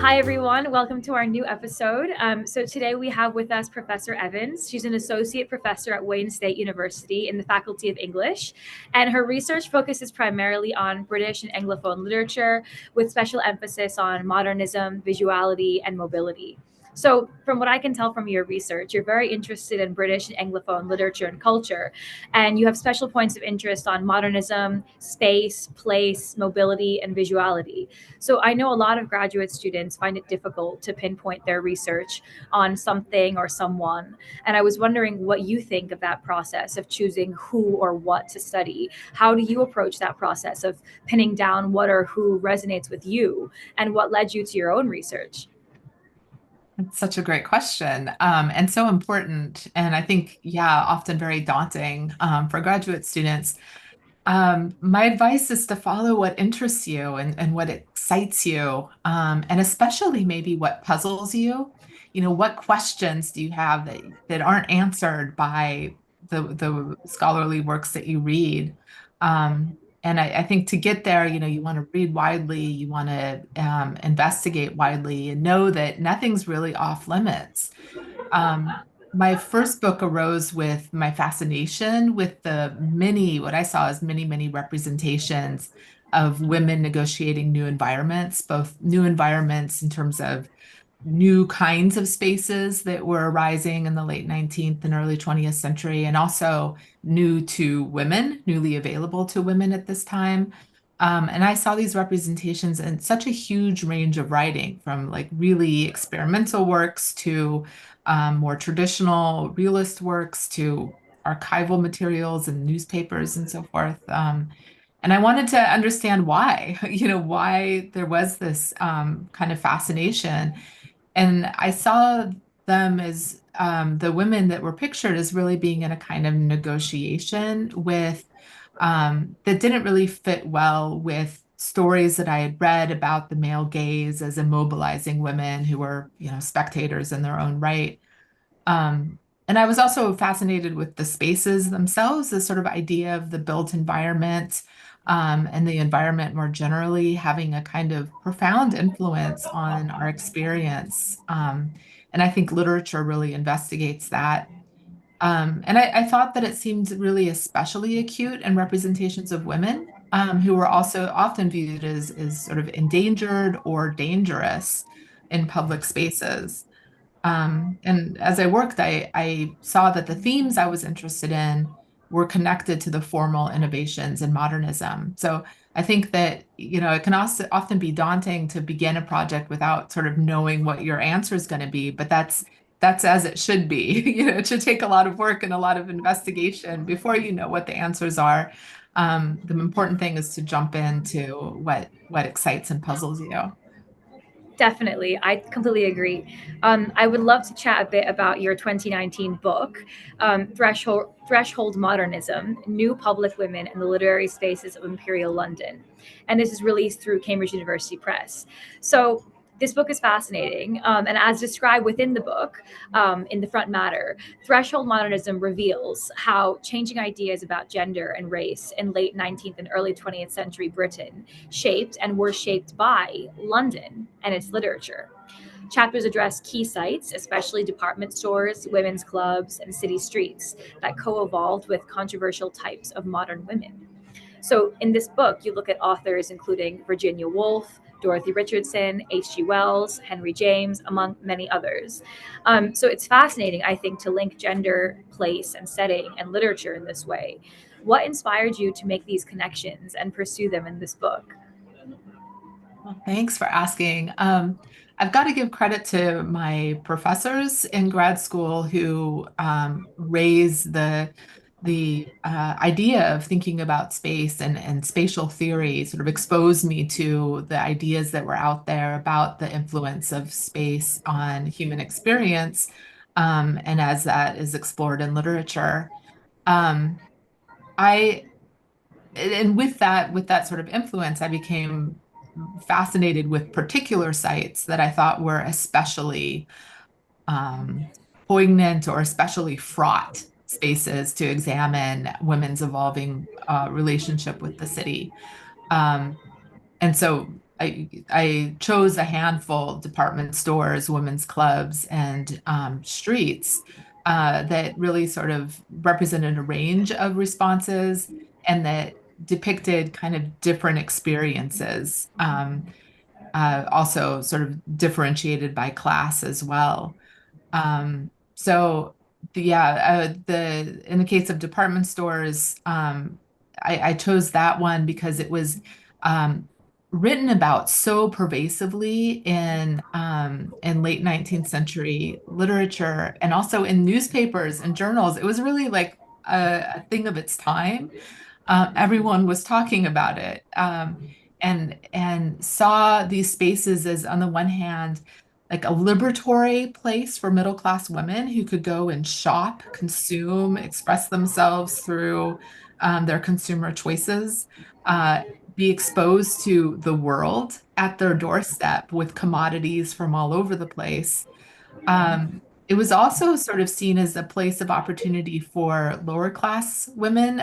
Hi, everyone. Welcome to our new episode. So today we have with us Professor Evans. She's an associate professor at Wayne State University in the Faculty of English, and her research focuses primarily on British and Anglophone literature with special emphasis on modernism, visuality, and mobility. So, from what I can tell from your research, you're very interested in British and Anglophone literature and culture, and you have special points of interest on modernism, space, place, mobility, and visuality. So I know a lot of graduate students find it difficult to pinpoint their research on something or someone. And I was wondering what you think of that process of choosing who or what to study. How do you approach that process of pinning down what or who resonates with you, and what led you to your own research? It's such a great question, and so important. And I think, yeah, often very daunting for graduate students. My advice is to follow what interests you and what excites you, and especially maybe what puzzles you. What questions do you have that aren't answered by the scholarly works that you read? And I think to get there, you want to read widely, you want to investigate widely, and know that nothing's really off limits. Um, my first book arose with my fascination with what I saw as many, many representations of women negotiating new environments, both new environments in terms of new kinds of spaces that were arising in the late 19th and early 20th century, and also new to women, newly available to women at this time. And I saw these representations in such a huge range of writing, from like really experimental works to more traditional realist works to archival materials and newspapers and so forth. And I wanted to understand why, why there was this kind of fascination. And I saw them as the women that were pictured as really being in a kind of negotiation with that didn't really fit well with stories that I had read about the male gaze as immobilizing women who were, spectators in their own right. And I was also fascinated with the spaces themselves, the sort of idea of the built environment, and the environment more generally having a kind of profound influence on our experience. And I think literature really investigates that. And I thought that it seemed really especially acute in representations of women, who were also often viewed as sort of endangered or dangerous in public spaces. And as I worked, I saw that the themes I was interested in were connected to the formal innovations in modernism. So I think that, it can also often be daunting to begin a project without sort of knowing what your answer is going to be, but that's as it should be. It should take a lot of work and a lot of investigation before you know what the answers are. The important thing is to jump into what excites and puzzles you. Definitely. I completely agree. I would love to chat a bit about your 2019 book, Threshold Modernism: New Public Women in the Literary Spaces of Imperial London. And this is released through Cambridge University Press. So, this book is fascinating. And as described within the book, in the front matter, Threshold Modernism reveals how changing ideas about gender and race in late 19th and early 20th century Britain shaped and were shaped by London and its literature. Chapters address key sites, especially department stores, women's clubs, and city streets that co evolved with controversial types of modern women. So, in this book, you look at authors including Virginia Woolf, Dorothy Richardson, H.G. Wells, Henry James, among many others. So, it's fascinating, I think, to link gender, place, and setting and literature in this way. What inspired you to make these connections and pursue them in this book? Well, thanks for asking. I've got to give credit to my professors in grad school who raised the idea of thinking about space and spatial theory, sort of exposed me to the ideas that were out there about the influence of space on human experience, and as that is explored in literature. Um, I and with that sort of influence, I became fascinated with particular sites that I thought were especially um, poignant or especially fraught spaces to examine women's evolving relationship with the city. Um, and so I chose a handful: department stores, women's clubs, and streets that really sort of represented a range of responses and that depicted kind of different experiences, also sort of differentiated by class as well. So the in the case of department stores, I chose that one because it was um, written about so pervasively in late 19th century literature and also in newspapers and journals. It was really like a thing of its time. Everyone was talking about it, and saw these spaces as, on the one hand, like a liberatory place for middle class women who could go and shop, consume, express themselves through their consumer choices, uh, be exposed to the world at their doorstep with commodities from all over the place. It was also sort of seen as a place of opportunity for lower class women,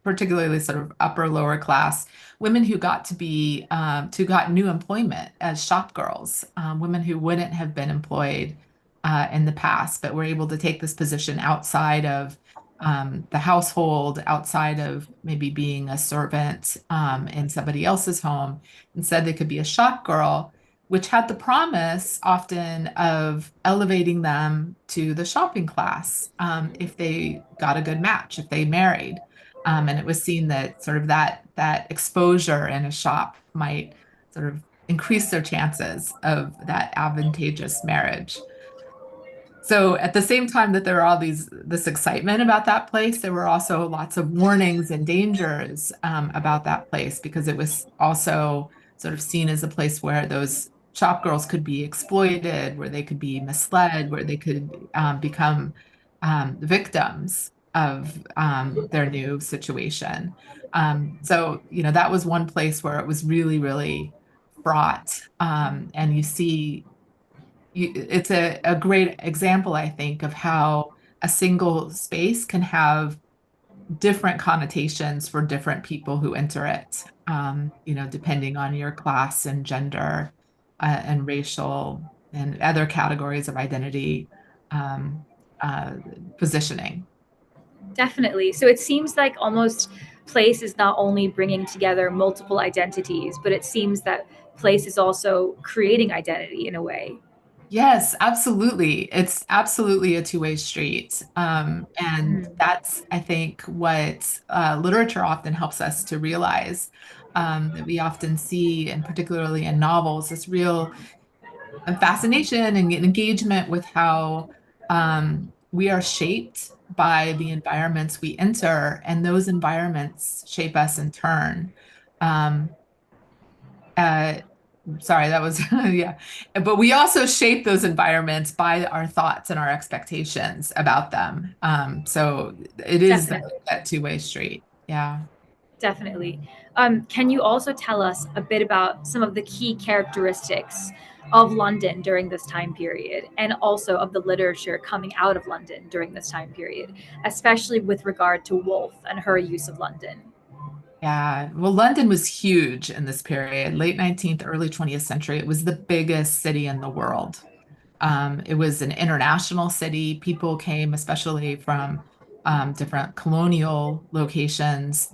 particularly sort of upper lower class women who got to be who got new employment as shop girls, women who wouldn't have been employed in the past, but were able to take this position outside of the household, outside of maybe being a servant in somebody else's home. Instead, they could be a shop girl, which had the promise often of elevating them to the shopping class if they got a good match, if they married. And it was seen that sort of that exposure in a shop might sort of increase their chances of that advantageous marriage. So at the same time that there were all this excitement about that place, there were also lots of warnings and dangers about that place because it was also sort of seen as a place where those shop girls could be exploited, where they could be misled, where they could become victims of their new situation. So, that was one place where it was really, really fraught. And it's a great example, I think, of how a single space can have different connotations for different people who enter it, depending on your class and gender and racial and other categories of identity um, uh, positioning. Definitely. So it seems like almost place is not only bringing together multiple identities, but it seems that place is also creating identity in a way. Yes, absolutely. It's absolutely a two-way street. And Mhm. that's, I think, what literature often helps us to realize, that we often see, and particularly in novels, this real fascination and engagement with how we are shaped by the environments we enter, and those environments shape us in turn. Um, uh, Sorry, that was, yeah. But we also shape those environments by our thoughts and our expectations about them. So it is Definitely. that two-way street. Yeah. Definitely. Can you also tell us a bit about some of the key characteristics of London during this time period and also of the literature coming out of London during this time period, especially with regard to Woolf and her use of London? Yeah. Well, London was huge in this period, late 19th, early 20th century. It was the biggest city in the world. It was an international city. People came, especially from different colonial locations,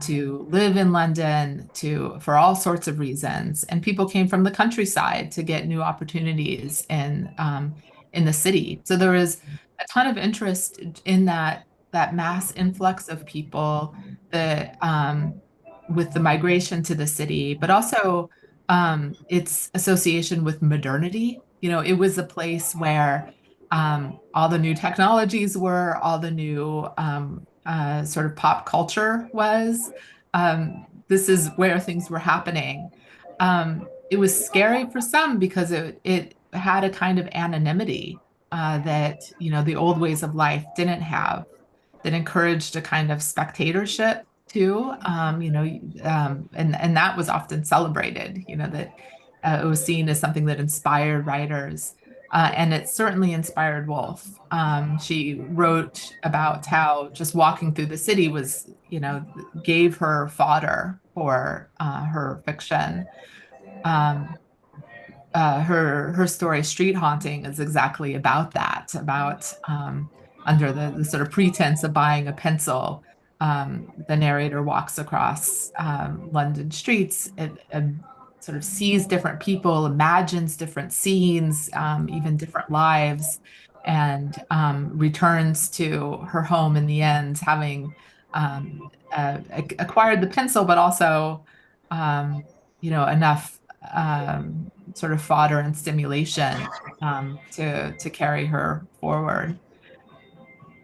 to live in London for all sorts of reasons. And people came from the countryside to get new opportunities in the city. So there was a ton of interest in that mass influx of people that with the migration to the city, but also its association with modernity. It was a place where all the new technologies were, all the new sort of pop culture was. This is where things were happening. It was scary for some because it had a kind of anonymity that the old ways of life didn't have, that encouraged a kind of spectatorship too. And that was often celebrated. That it was seen as something that inspired writers. And it certainly inspired Woolf. She wrote about how just walking through the city gave her fodder for her fiction. Um, her story Street Haunting is exactly about that, about under the sort of pretense of buying a pencil, the narrator walks across London streets and sort of sees different people, imagines different scenes, even different lives, and returns to her home in the end, having acquired the pencil, but also um, enough sort of fodder and stimulation to carry her forward.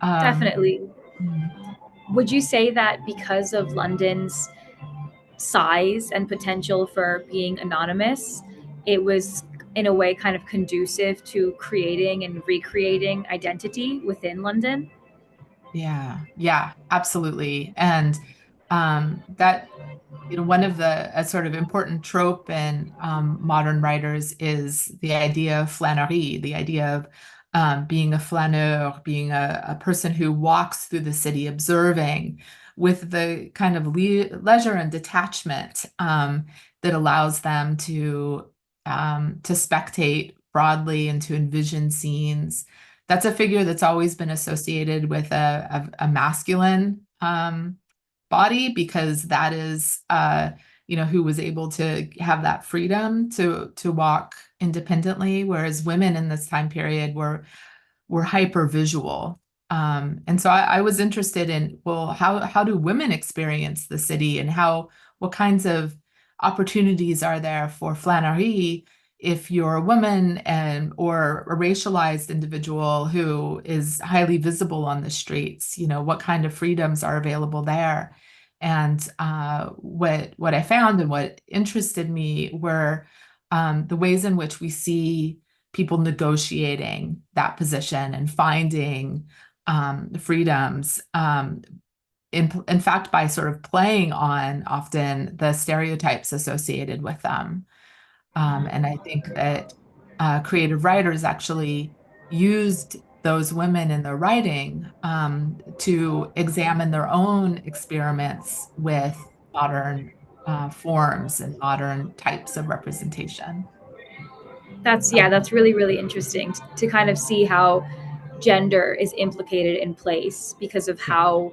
Um, Definitely. mm, Would you say that because of London's size and potential for being anonymous, it was in a way kind of conducive to creating and recreating identity within London? yeah, yeah, absolutely. And that one of the a sort of important trope in modern writers is the idea of flânerie, the idea of being a flaneur, being a person who walks through the city, observing with the kind of leisure and detachment that allows them to spectate broadly and to envision scenes. That's a figure that's always been associated with a masculine body because that is who was able to have that freedom to walk independently, whereas women in this time period were hyper visual. And so I was interested in, well, how do women experience the city, and what kinds of opportunities are there for flânerie if you're a woman and or a racialized individual who is highly visible on the streets? What kind of freedoms are available there? And what I found and what interested me were the ways in which we see people negotiating that position and finding freedoms. In fact, by sort of playing on often the stereotypes associated with them. And I think that creative writers actually used those women in their writing to examine their own experiments with modern forms and modern types of representation. That's yeah, that's really really interesting to kind of see how gender is implicated in place because of how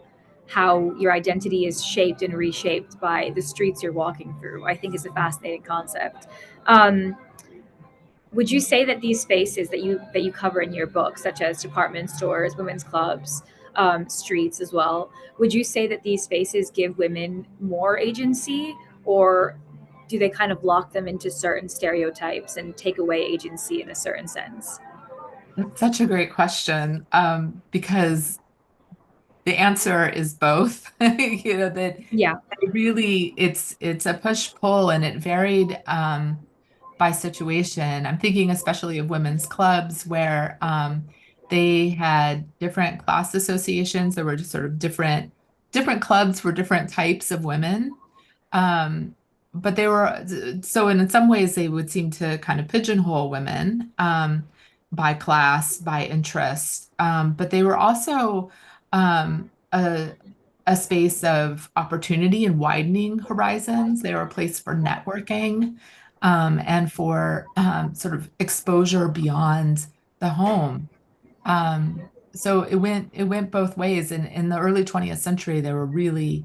your identity is shaped and reshaped by the streets you're walking through. I think is a fascinating concept. Um, would you say that these spaces that you cover in your book, such as department stores, women's clubs, streets as well, would you say that these spaces give women more agency, or do they kind of lock them into certain stereotypes and take away agency in a certain sense? That's such a great question because the answer is both. That Yeah, really it's a push-pull and it varied by situation. I'm thinking especially of women's clubs where they had different class associations. There were just sort of different clubs for different types of women. Um, but they were so in some ways they would seem to kind of pigeonhole women by class, by interest. But they were also um, a, a space of opportunity and widening horizons. They were a place for networking and for sort of exposure beyond the home. So it went both ways. And in the early 20th century, they were really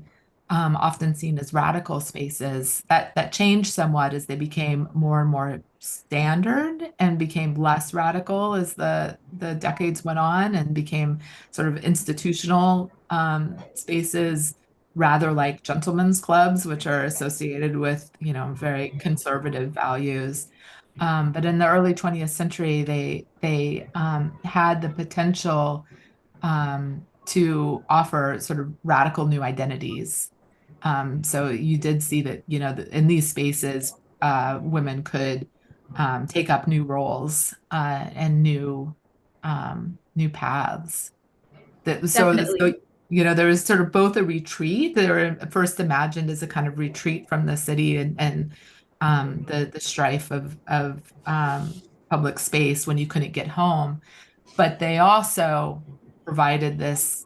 often seen as radical spaces that changed somewhat as they became more and more standard and became less radical as the decades went on and became sort of institutional spaces, rather like gentlemen's clubs, which are associated with, very conservative values. But in the early 20th century, they had the potential to offer sort of radical new identities. So you did see that, in these spaces, women could take up new roles and new paths. So definitely. there was sort of both a retreat. They were first imagined as a kind of retreat from the city and the strife of public space when you couldn't get home. But they also provided this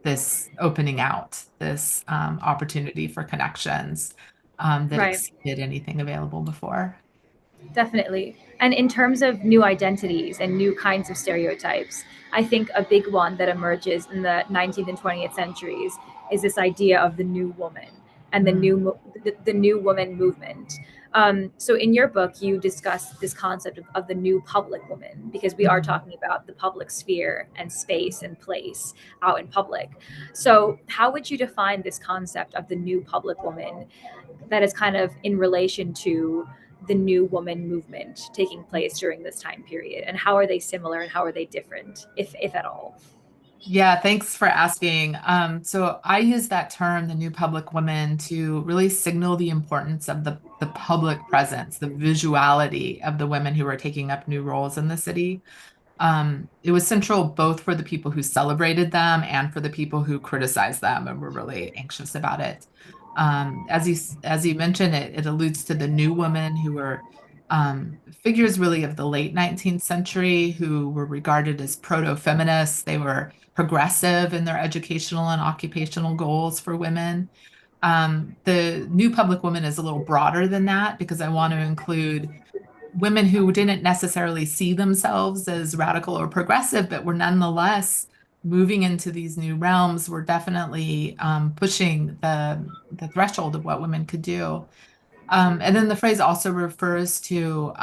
this opening out, this opportunity for connections that Right. exceeded anything available before. Definitely. And in terms of new identities and new kinds of stereotypes, I think a big one that emerges in the 19th and 20th centuries is this idea of the new woman and Mm, the new woman movement. So in your book, you discuss this concept of the new public woman because we are mhm. talking about the public sphere and space and place out in public. So how would you define this concept of the new public woman that is kind of in relation to the new woman movement taking place during this time period, and how are they similar and how are they different, if at all? Yeah, thanks for asking. So I use that term, the new public woman, to really signal the importance of the public presence, the visuality of the women who were taking up new roles in the city. It was central both for the people who celebrated them and for the people who criticized them and were really anxious about it. As you mentioned, it alludes to the new women who were figures really of the late 19th century who were regarded as proto-feminists. They were progressive in their educational and occupational goals for women. The new public woman is a little broader than that because I want to include women who didn't necessarily see themselves as radical or progressive, but were nonetheless moving into these new realms, were definitely pushing the threshold of what women could do. And then the phrase also refers to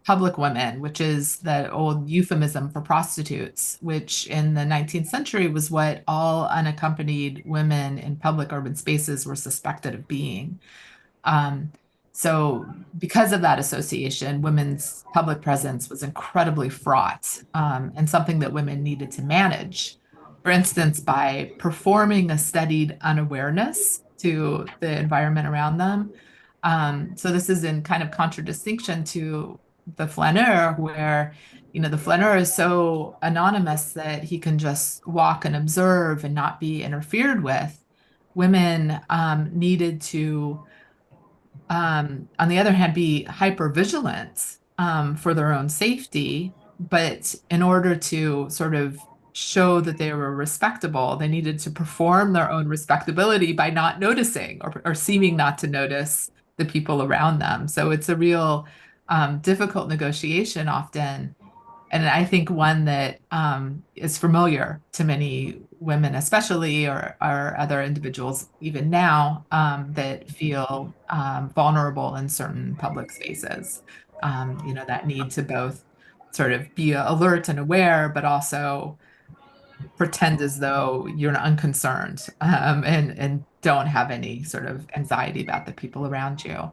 public women, which is the old euphemism for prostitutes, which in the 19th century was what all unaccompanied women in public urban spaces were suspected of being. Um, so, because of that association, women's public presence was incredibly fraught and something that women needed to manage. For instance, by performing a studied unawareness to the environment around them. So, this is in kind of contradistinction to the flaneur, where the flaneur is so anonymous that he can just walk and observe and not be interfered with. Women needed to on the other hand, be hyper vigilant for their own safety. But in order to sort of show that they were respectable, they needed to perform their own respectability by not noticing or seeming not to notice the people around them. So it's a real difficult negotiation often, and I think one that is familiar to many women, especially or other individuals even now that feel vulnerable in certain public spaces. That need to both sort of be alert and aware, but also pretend as though you're unconcerned and don't have any sort of anxiety about the people around you.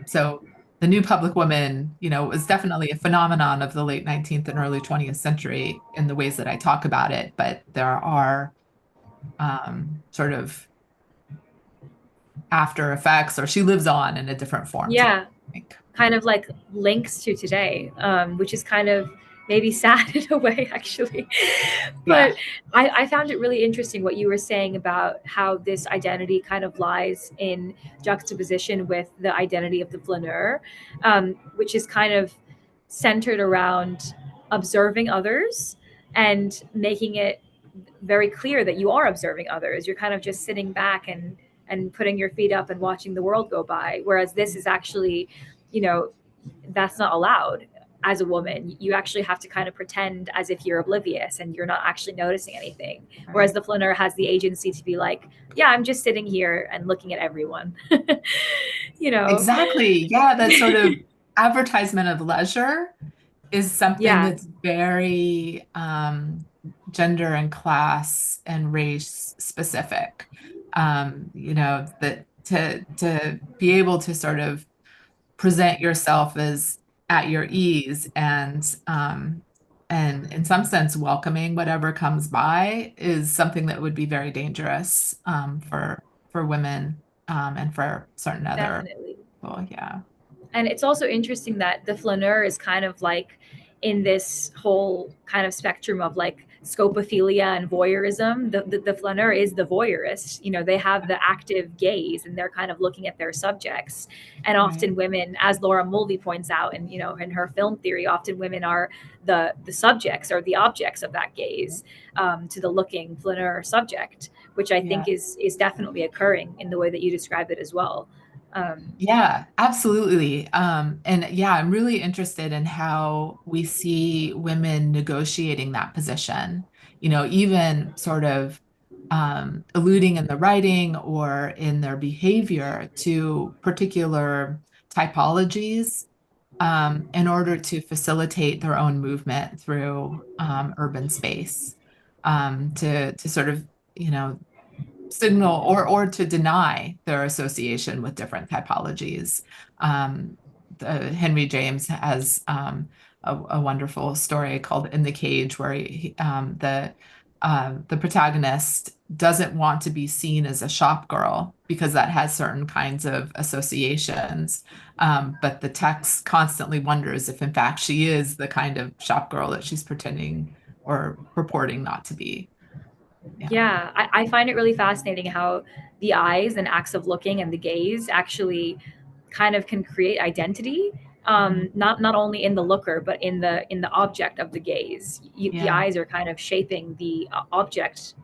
So the new public woman, was definitely a phenomenon of the late 19th and early 20th century in the ways that I talk about it, but there are sort of after effects, or she lives on in a different form today, Yeah, I think. kind of like links to today, which is kind of maybe sad in a way, actually. But Yeah. I found it really interesting what you were saying about how this identity kind of lies in juxtaposition with the identity of the flaneur, which is kind of centered around observing others and making it very clear that you are observing others. You're kind of just sitting back and putting your feet up and watching the world go by. Whereas this is actually, you know, that's not allowed as a woman. You actually have to kind of pretend as if you're oblivious and you're not actually noticing anything. Whereas Right. the flaneur has the agency to be like, yeah, I'm just sitting here and looking at everyone. you know? Exactly. Yeah, that sort of advertisement of leisure is something Yeah, that's very gender and class and race specific. That to be able to sort of present yourself as at your ease and in some sense welcoming whatever comes by is something that would be very dangerous for women and for certain other definitely. people. Yeah. And it's also interesting that the flaneur is kind of like in this whole kind of spectrum of like scopophilia and voyeurism. The flaneur is the voyeurist. They have the active gaze, and they're kind of looking at their subjects. And Right. often women, as Laura Mulvey points out, and in her film theory, often women are the subjects or the objects of that gaze, to the looking flaneur subject, which I think Yeah. is definitely occurring in the way that you describe it as well. Yeah, absolutely. And yeah, I'm really interested in how we see women negotiating that position, even sort of alluding in the writing or in their behavior to particular typologies in order to facilitate their own movement through urban space, to sort of, you know, signal or to deny their association with different typologies. Um, Henry James has a wonderful story called "In the Cage," where the protagonist doesn't want to be seen as a shop girl because that has certain kinds of associations. But the text constantly wonders if, in fact, she is the kind of shop girl that she's pretending or purporting not to be. Yeah. Yeah, I find it really fascinating how the eyes and acts of looking and the gaze actually kind of can create identity. Mhm. Not only in the looker, but in the object of the gaze. The Yeah. eyes are kind of shaping the object's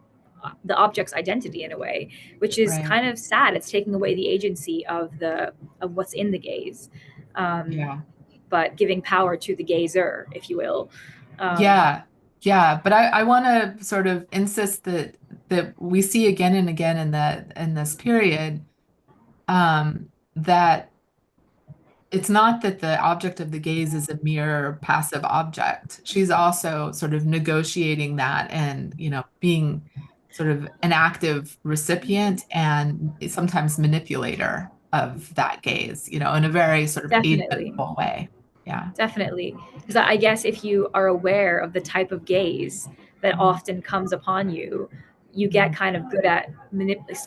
identity in a way, which is Right. kind of sad. It's taking away the agency of what's in the gaze, um, Yeah. but giving power to the gazer, if you will. Um, Yeah. Yeah. But I want to sort of insist that we see again and again in this period that it's not that the object of the gaze is a mere passive object. She's also sort of negotiating that and, being sort of an active recipient and sometimes manipulator of that gaze, in a very sort of Definitely. atypical way. Yeah. Definitely. Because I guess if you are aware of the type of gaze that Mhm. often comes upon you, you get Mhm. kind of good at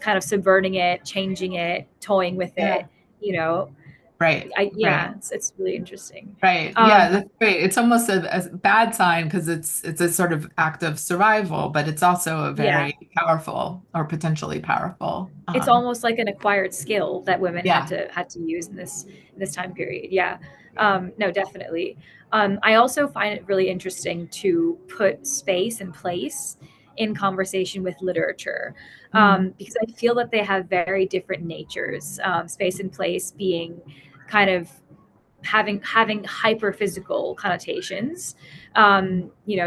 kind of subverting it, changing it, toying with it. Yeah. You know, Right. yeah, Right. it's really interesting. Right. Yeah, Um, that's great. It's almost a bad sign because it's a sort of act of survival, but it's also a yeah, very powerful or potentially powerful. it's almost like an acquired skill that women had Yeah. to use in this time period. Yeah. Yeah. No, definitely. I also find it really interesting to put space and place in conversation with literature, Mhm. because I feel that they have very different natures. Space and place being kind of having hyper physical connotations.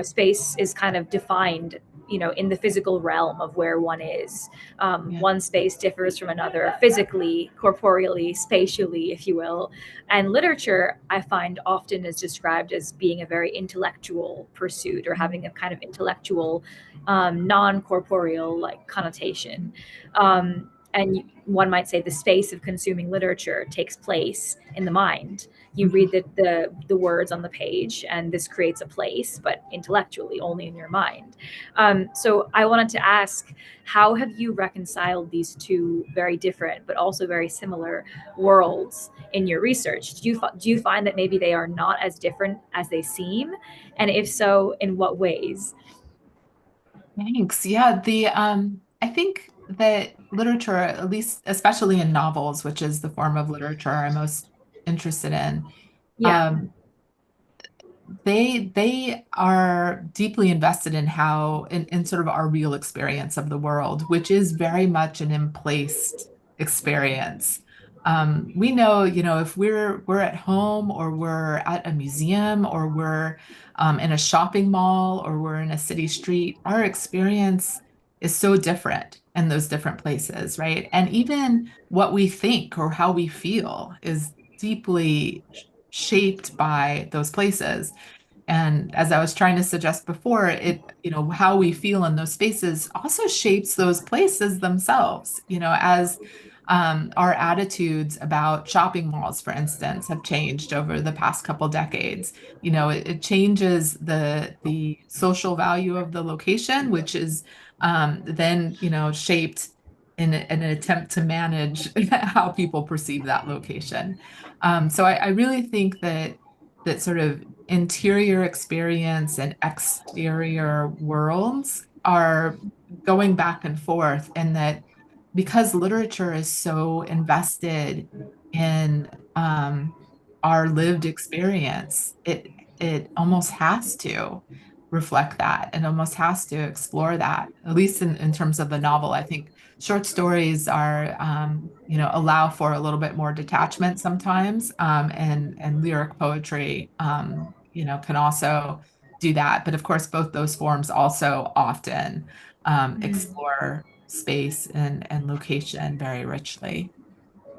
Space is kind of defined, in the physical realm of where one is. Yeah. One space differs from another physically, corporeally, spatially, if you will. And literature, I find, often is described as being a very intellectual pursuit or Mhm. having a kind of intellectual, non-corporeal like connotation. And one might say the space of consuming literature takes place in the mind. You read Mhm. the words on the page, and this creates a place, but intellectually only in your mind. So I wanted to ask, how have you reconciled these two very different but also very similar worlds in your research? Do you find that maybe they are not as different as they seem, and if so, in what ways? Thanks. Yeah, the I think that literature, at least especially in novels, which is the form of literature I'm most interested in, Yeah, um, they are deeply invested in how in sort of our real experience of the world, which is very much an emplaced experience. We know, if we're at home or we're at a museum or we're in a shopping mall or we're in a city street, our experience is so different in those different places, right? And even what we think or how we feel is deeply shaped by those places. And as I was trying to suggest before, how we feel in those spaces also shapes those places themselves, as our attitudes about shopping malls, for instance, have changed over the past couple decades. It changes the social value of the location, which is then, shaped in an attempt to manage how people perceive that location. So I really think that sort of interior experience and exterior worlds are going back and forth, and that because literature is so invested in our lived experience, it almost has to reflect that and almost has to explore that, at least in terms of the novel. I think short stories are, allow for a little bit more detachment sometimes, and lyric poetry, can also do that. But of course, both those forms also often Mm, explore space and location very richly.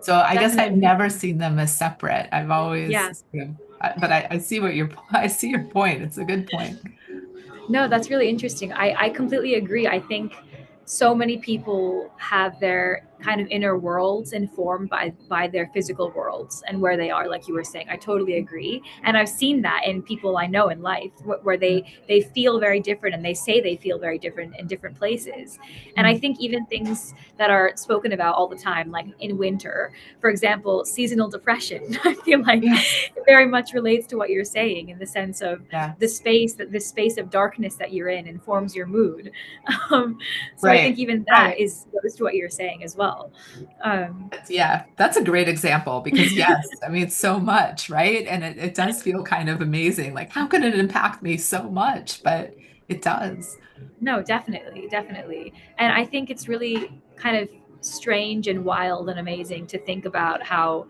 So I guess I've definitely. never seen them as separate. I've always, Yeah. but I see what your I see your point. It's a good point. No, that's really interesting. I completely agree. I think so many people have their kind of inner worlds informed by their physical worlds and where they are, like you were saying. I totally agree. And I've seen that in people I know in life where they feel very different and they say they feel very different in different places. And I Mm. think even things that are spoken about all the time, like in winter, for example, seasonal depression, I feel like Yes. it very much relates to what you're saying in the sense of Yes. the space of darkness that you're in informs your mood. um, so I think Right. even that Right. is goes to what you're saying as well. um, Yeah, that's a great example because yes, I mean, it's so much, right? And it does feel kind of amazing. Like, how could it impact me so much? But it does. no, definitely, definitely. And I think it's really kind of strange and wild and amazing to think about how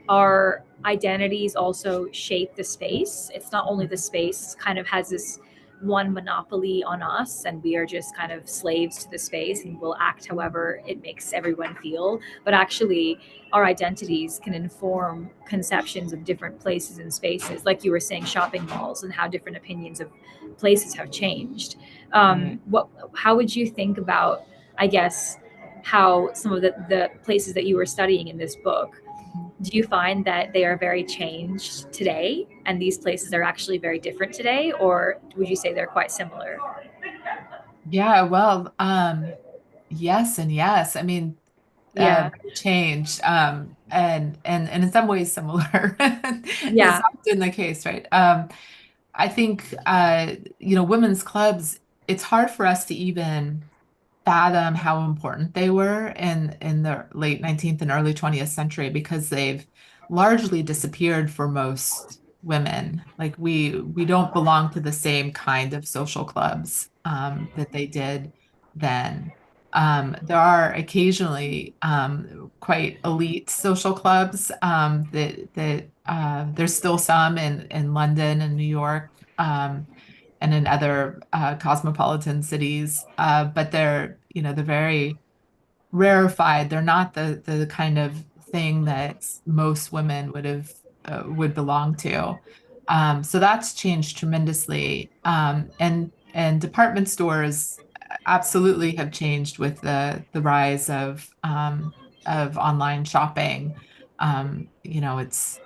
our identities also shape the space. It's not only the space kind of has this one monopoly on us and we are just kind of slaves to the space and will act however it makes everyone feel, but actually our identities can inform conceptions of different places and spaces, like you were saying, shopping malls and how different opinions of places have changed. Right. What how would you think about, I guess, how some of the places that you were studying in this book, do you find that they are very changed today and these places are actually very different today, or would you say they're quite similar? Yeah, well, yes and yes. I mean, Yeah. change, and in some ways similar is Yeah. often the case, right? I think women's clubs, it's hard for us to even fathom how important they were in the late 19th and early 20th century because they've largely disappeared for most women. Like we don't belong to the same kind of social clubs that they did then. There are occasionally quite elite social clubs that there's still some in London and New York. And in other cosmopolitan cities, but they're very rarefied. They're not the kind of thing that most women would belong to. So that's changed tremendously. And department stores absolutely have changed with the rise of online shopping. It's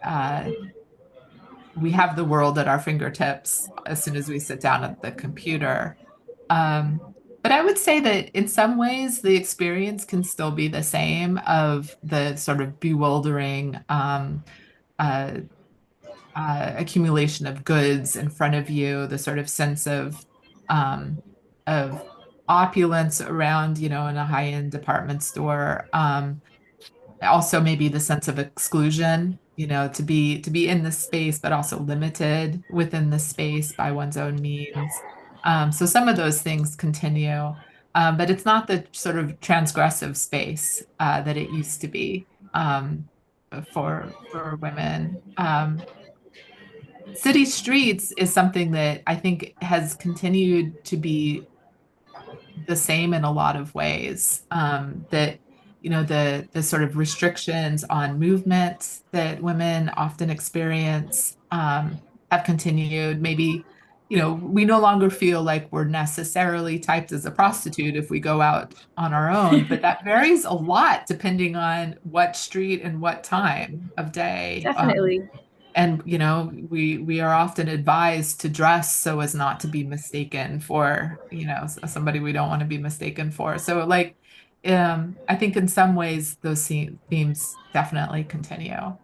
we have the world at our fingertips as soon as we sit down at the computer. Um, but I would say that in some ways, the experience can still be the same of the sort of bewildering uh, accumulation of goods in front of you, the sort of sense of opulence around, in a high-end department store. Also maybe the sense of exclusion, to be in the space but also limited within the space by one's own means. So some of those things continue, but it's not the sort of transgressive space that it used to be, for women. City streets is something that I think has continued to be the same in a lot of ways. That the sort of restrictions on movement that women often experience have continued. Maybe we no longer feel like we're necessarily typed as a prostitute if we go out on our own, but that varies a lot depending on what street and what time of day. Definitely. And we are often advised to dress so as not to be mistaken for somebody we don't want to be mistaken for. So like I think in some ways those themes definitely continue.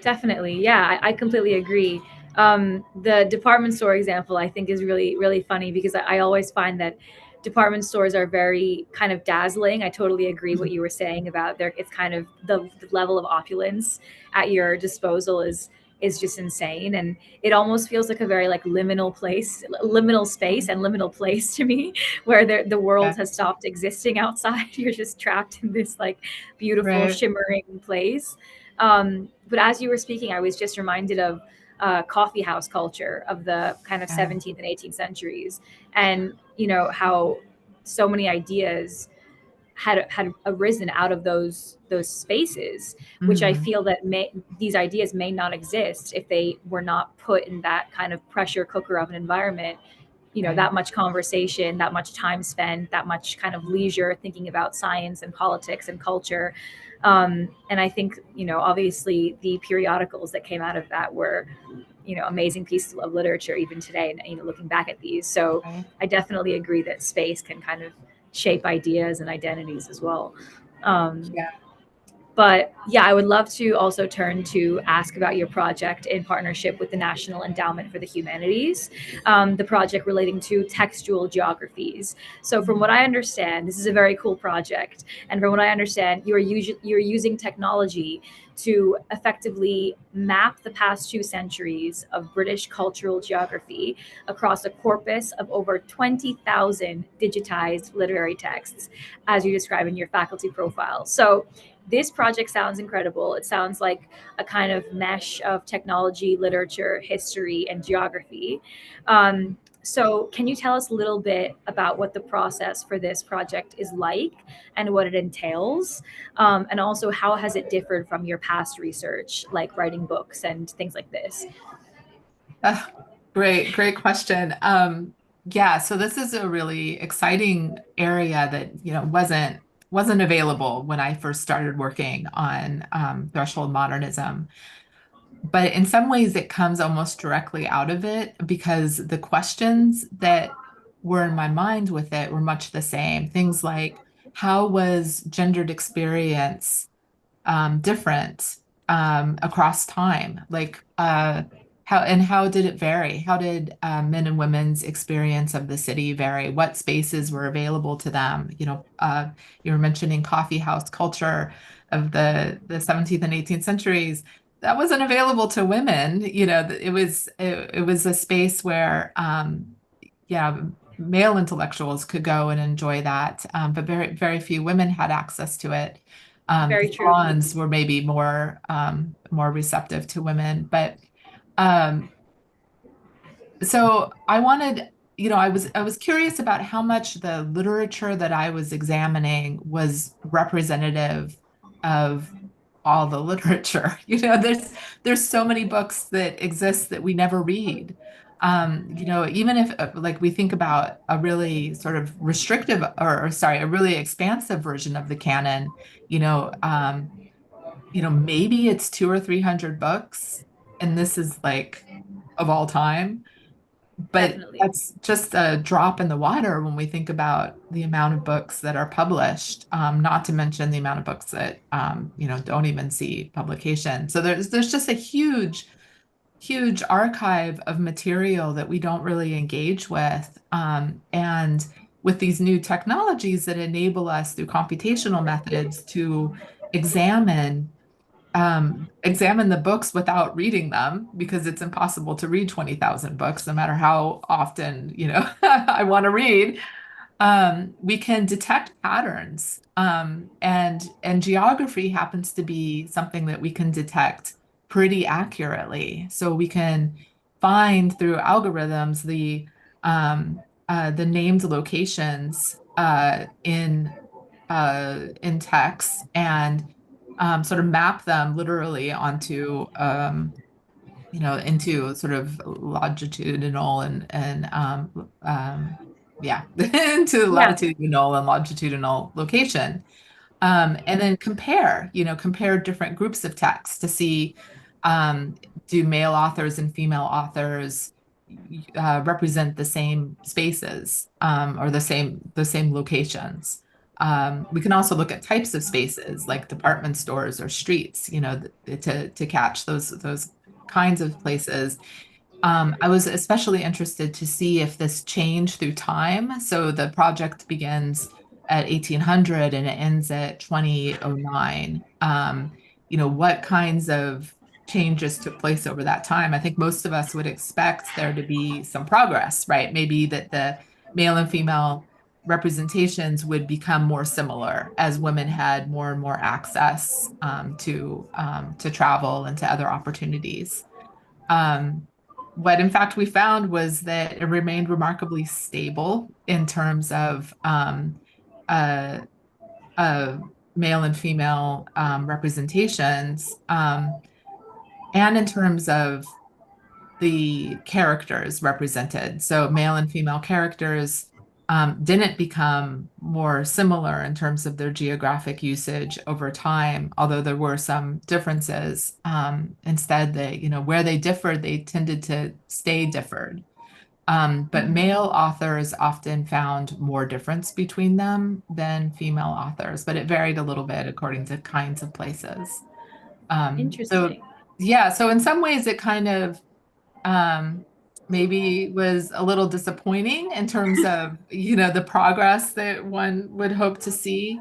Definitely. Yeah, I completely agree. The department store example I think is really really funny because I always find that department stores are very kind of dazzling. I totally agree what you were saying about there. It's kind of the level of opulence at your disposal is just insane, and it almost feels like a very like liminal place, liminal space, and liminal place to me, where the world Yeah, has stopped existing outside. You're just trapped in this like beautiful right. shimmering place. But as you were speaking, I was just reminded of coffee house culture of the kind of Yeah. 17th and 18th centuries, and how so many ideas had arisen out of those spaces, which I Mhm. feel that these ideas may not exist if they were not put in that kind of pressure cooker of an environment. Right. That much conversation, that much time spent, that much kind of leisure thinking about science and politics and culture. And I think obviously the periodicals that came out of that were amazing pieces of literature even today, and looking back at these. So Right. I definitely agree that space can kind of shape ideas and identities as well. um, Yeah. but yeah, I would love to also turn to ask about your project in partnership with the National Endowment for the Humanities, the project relating to textual geographies. So, from what Mhm. I understand, this is a very cool project. And from what I understand, you're using technology to effectively map the past 2 centuries of British cultural geography across a corpus of over 20,000 digitized literary texts, as you describe in your faculty profile. So, this project sounds incredible. It sounds like a kind of mesh of technology, literature, history, and geography. So, can you tell us a little bit about what the process for this project is like and what it entails? And also, how has it differed from your past research, like writing books and things like this? Ah, great, great question. Yeah, so this is a really exciting area that, wasn't available when I first started working on Threshold Modernism. But in some ways, it comes almost directly out of it because the questions that were in my mind with it were much the same. Things like, how was gendered experience different across time? Like, how did it vary? How did men and women's experience of the city vary? What spaces were available to them? You were mentioning coffee house culture of the 17th and 18th centuries. That wasn't available to women. It was a space where yeah, male intellectuals could go and enjoy that, but very, very few women had access to it. The Very true. salons were maybe more receptive to women, but um, so I was curious about how much the literature that I was examining was representative of all the literature. There's so many books that exist that we never read. Even if like we think about a really sort of restrictive or sorry, a really expansive version of the canon, you know, um, maybe it's 200 or 300 books, and this is like of all time. But Definitely. that's just a drop in the water when we think about the amount of books that are published, not to mention the amount of books that don't even see publication. So there's just a huge, huge archive of material that we don't really engage with. And with these new technologies that enable us through computational methods to examine examine the books without reading them because it's impossible to read 20,000 books, no matter how often, I want to read. We can detect patterns, and geography happens to be something that we can detect pretty accurately. So we can find through algorithms the named locations in text and sort of map them literally onto into sort of longitudinal and yeah, into Yeah. latitudinal and longitudinal location. And then compare different groups of text to see, um, do male authors and female authors represent the same spaces, or the same locations. We can also look at types of spaces like department stores or streets, to catch those kinds of places. I was especially interested to see if this changed through time. So the project begins at 1800 and it ends at 2009. What kinds of changes took place over that time? I think most of us would expect there to be some progress, right? Maybe that the male and female representations would become more similar as women had more and more access to travel and to other opportunities. Um, what in fact we found was that it remained remarkably stable in terms of uh, uh, male and female representations, and in terms of the characters represented. So male and female characters didn't become more similar in terms of their geographic usage over time, although there were some differences. Instead, where they differed, they tended to stay differed. But male authors often found more difference between them than female authors, but it varied a little bit according to kinds of places. So Interesting. yeah, so in some ways it kind of um, maybe was a little disappointing in terms of, the progress that one would hope to see.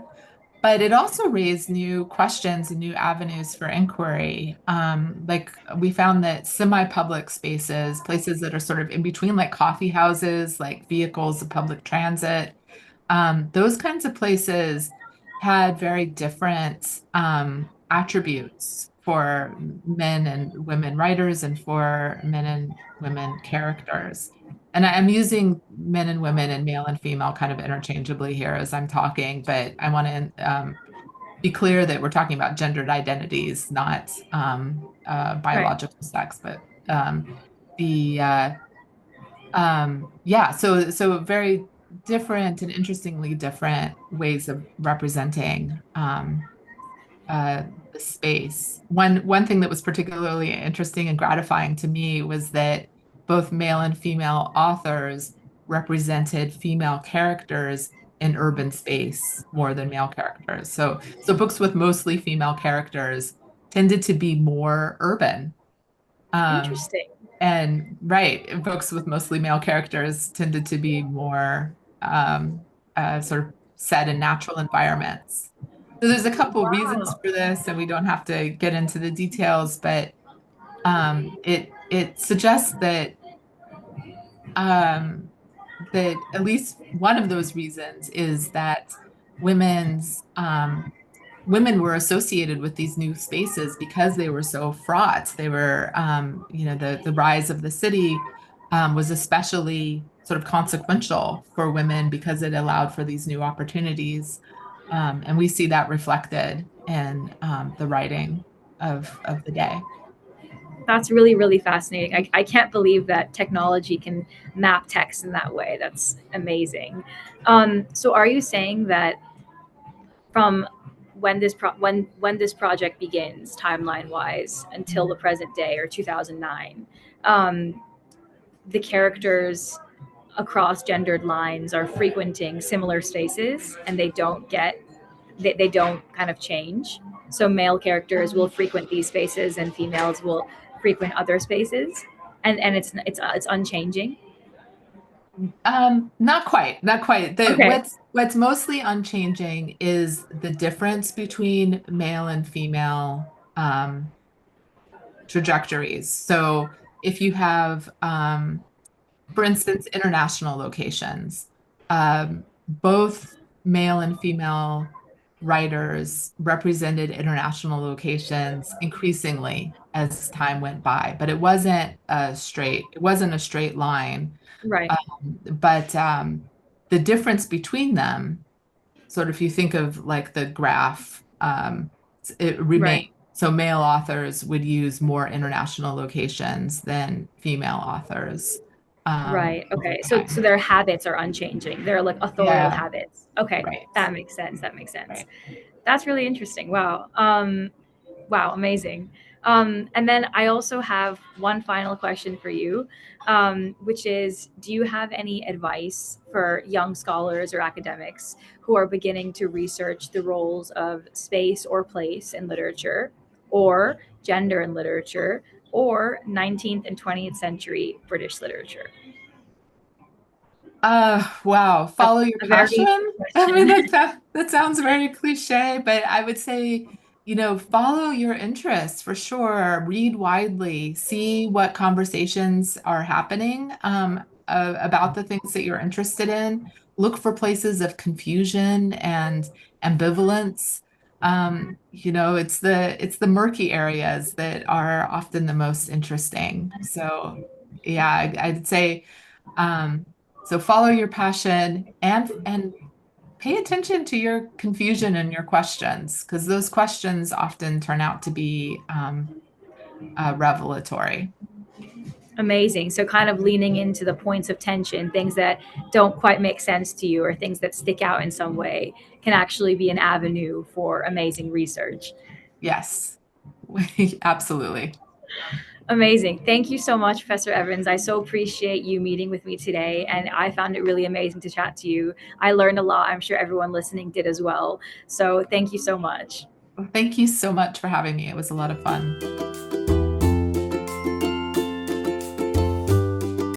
But it also raised new questions and new avenues for inquiry. Like we found that semi-public spaces, places that are sort of in between, like coffee houses, like vehicles of public transit, those kinds of places had very different attributes for men and women writers and for men and women characters. And I'm using men and women and male and female kind of interchangeably here as I'm talking, but I want to be clear that we're talking about gendered identities, not Right. biological sex, but the yeah, so very different and interestingly different ways of representing uh, the space. One thing that was particularly interesting and gratifying to me was that both male and female authors represented female characters in urban space more than male characters. So books with mostly female characters tended to be more urban. Um, Interesting. and right, books with mostly male characters tended to be more sort of set in natural environments. So there's a couple reasons Wow. for this, and we don't have to get into the details, but it suggests um, that at least one of those reasons is that women's women were associated with these new spaces because they were so fraught. They were, the rise of the city was especially sort of consequential for women because it allowed for these new opportunities. And we see that reflected in the writing of the day. That's really, really fascinating. I can't believe that technology can map text in that way. That's amazing. So are you saying that from when this project begins, timeline wise, until the present day or 2009, um, the characters across gendered lines are frequenting similar spaces and they don't kind of change. So male characters will frequent these spaces and females will frequent other spaces, and it's unchanging. Not quite, not quite. Okay. What's mostly unchanging is the difference between male and female trajectories. So if you have, for instance, international locations, both male and female writers represented international locations increasingly as time went by, but it wasn't a straight line. Right. But the difference between them, sort of, if you think of like the graph, it remained. Right. So male authors would use more international locations than female authors Right. over Okay. So time. their habits are unchanging. They're like authorial Yeah, habits. Okay. right, That makes sense. That makes sense. right. That's really interesting. Wow. Wow, amazing. And then I also have one final question for you, which is, do you have any advice for young scholars or academics who are beginning to research the roles of space or place in literature or gender in literature? or 19th and 20th century British literature? Wow. A, Follow your a very passion. big I mean, question. that sounds very cliche, but I would say, follow your interests for sure. Read widely, see what conversations are happening about the things that you're interested in. Look for places of confusion and ambivalence. It's the murky areas that are often the most interesting. So, yeah, I'd say. Um, so follow your passion and pay attention to your confusion and your questions, because those questions often turn out to be revelatory. Amazing. So, kind of leaning into the points of tension, things that don't quite make sense to you, or things that stick out in some way, can actually be an avenue for amazing research. Yes, absolutely. Amazing. Thank you so much, Professor Evans. I so appreciate you meeting with me today, and I found it really amazing to chat to you. I learned a lot. I'm sure everyone listening did as well. So, thank you so much. Well, thank you so much for having me. It was a lot of fun.